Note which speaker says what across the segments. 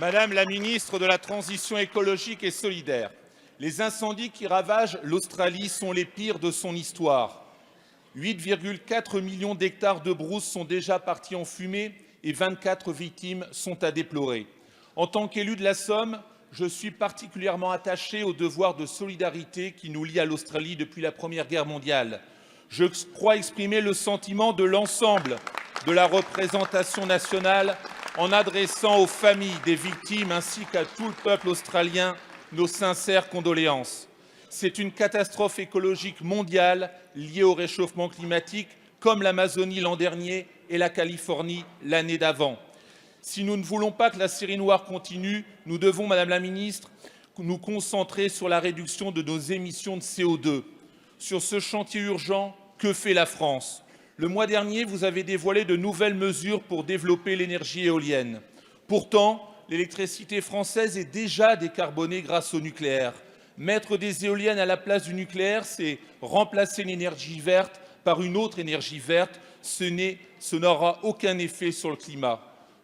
Speaker 1: Madame la ministre de la Transition écologique et solidaire, les incendies qui ravagent l'Australie sont les pires de son histoire. 8,4 millions d'hectares de brousse sont déjà partis en fumée et 24 victimes sont à déplorer. En tant qu'élu de la Somme, je suis particulièrement attaché au devoir de solidarité qui nous lie à l'Australie depuis la Première Guerre mondiale. Je crois exprimer le sentiment de l'ensemble de la représentation nationale en adressant aux familles des victimes ainsi qu'à tout le peuple australien nos sincères condoléances. C'est une catastrophe écologique mondiale liée au réchauffement climatique, comme l'Amazonie l'an dernier et la Californie l'année d'avant. Si nous ne voulons pas que la série noire continue, nous devons, Madame la Ministre, nous concentrer sur la réduction de nos émissions de CO2. Sur ce chantier urgent, que fait la France ? Le mois dernier, vous avez dévoilé de nouvelles mesures pour développer l'énergie éolienne. Pourtant, l'électricité française est déjà décarbonée grâce au nucléaire. Mettre des éoliennes à la place du nucléaire, c'est remplacer l'énergie verte par une autre énergie verte. Ce n'aura aucun effet sur le climat.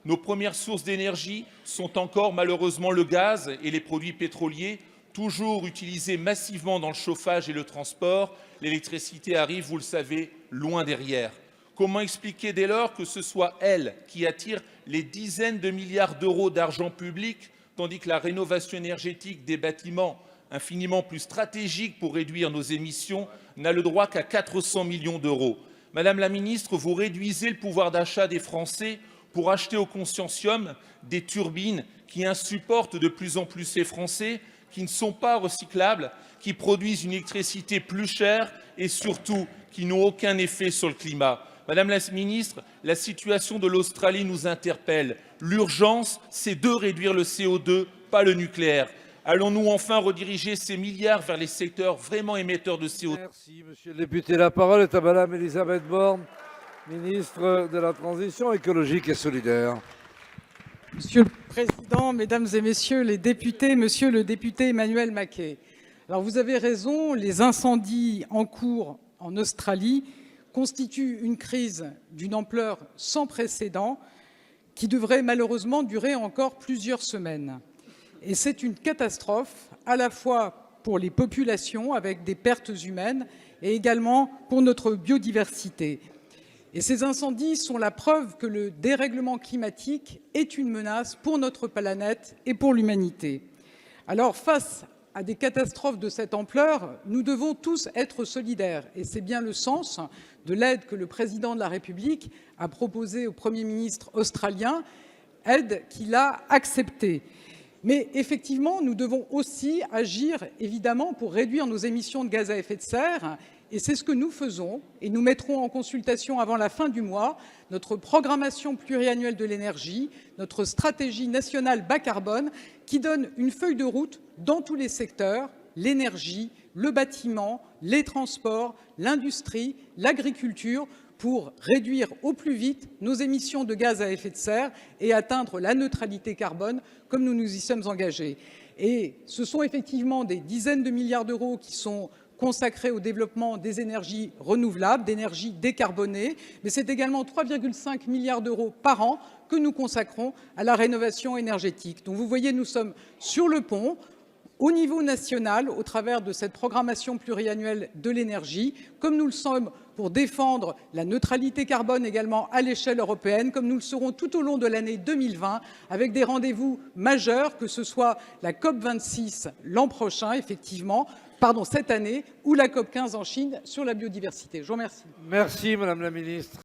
Speaker 1: Nos premières sources d'énergie sont encore malheureusement le gaz et les produits pétroliers, toujours utilisés massivement dans le chauffage et le transport. L'électricité arrive, vous le savez, loin derrière. Comment expliquer dès lors que ce soit elle qui attire les dizaines de milliards d'euros d'argent public, tandis que la rénovation énergétique des bâtiments, infiniment plus stratégique pour réduire nos émissions, n'a le droit qu'à 400 millions d'euros. Madame la ministre, vous réduisez le pouvoir d'achat des Français pour acheter au consortium des turbines qui insupportent de plus en plus ces Français, qui ne sont pas recyclables, qui produisent une électricité plus chère et surtout qui n'ont aucun effet sur le climat. Madame la ministre, la situation de l'Australie nous interpelle. L'urgence, c'est de réduire le CO2, pas le nucléaire. Allons-nous enfin rediriger ces milliards vers les secteurs vraiment émetteurs de CO2 ?
Speaker 2: Merci, monsieur le député. La parole est à madame Elisabeth Borne, ministre de la Transition écologique et solidaire.
Speaker 3: Monsieur le Président, Mesdames et Messieurs les députés, Monsieur le député Emmanuel Mackay. Alors vous avez raison, les incendies en cours en Australie constituent une crise d'une ampleur sans précédent qui devrait malheureusement durer encore plusieurs semaines. Et c'est une catastrophe à la fois pour les populations avec des pertes humaines et également pour notre biodiversité. Et ces incendies sont la preuve que le dérèglement climatique est une menace pour notre planète et pour l'humanité. Alors, face à des catastrophes de cette ampleur, nous devons tous être solidaires. Et c'est bien le sens de l'aide que le président de la République a proposée au Premier ministre australien, aide qu'il a acceptée. Mais effectivement, nous devons aussi agir, évidemment, pour réduire nos émissions de gaz à effet de serre. Et c'est ce que nous faisons, et nous mettrons en consultation avant la fin du mois notre programmation pluriannuelle de l'énergie, notre stratégie nationale bas carbone, qui donne une feuille de route dans tous les secteurs, l'énergie, le bâtiment, les transports, l'industrie, l'agriculture, pour réduire au plus vite nos émissions de gaz à effet de serre et atteindre la neutralité carbone, comme nous nous y sommes engagés. Et ce sont effectivement des dizaines de milliards d'euros qui sont consacrés au développement des énergies renouvelables, d'énergies décarbonées, mais c'est également 3,5 milliards d'euros par an que nous consacrons à la rénovation énergétique. Donc vous voyez, nous sommes sur le pont, au niveau national, au travers de cette programmation pluriannuelle de l'énergie, comme nous le sommes pour défendre la neutralité carbone également à l'échelle européenne, comme nous le serons tout au long de l'année 2020, avec des rendez-vous majeurs, que ce soit la COP26 l'an prochain, effectivement, cette année, ou la COP15 en Chine sur la biodiversité. Je vous remercie.
Speaker 2: Merci, madame la ministre.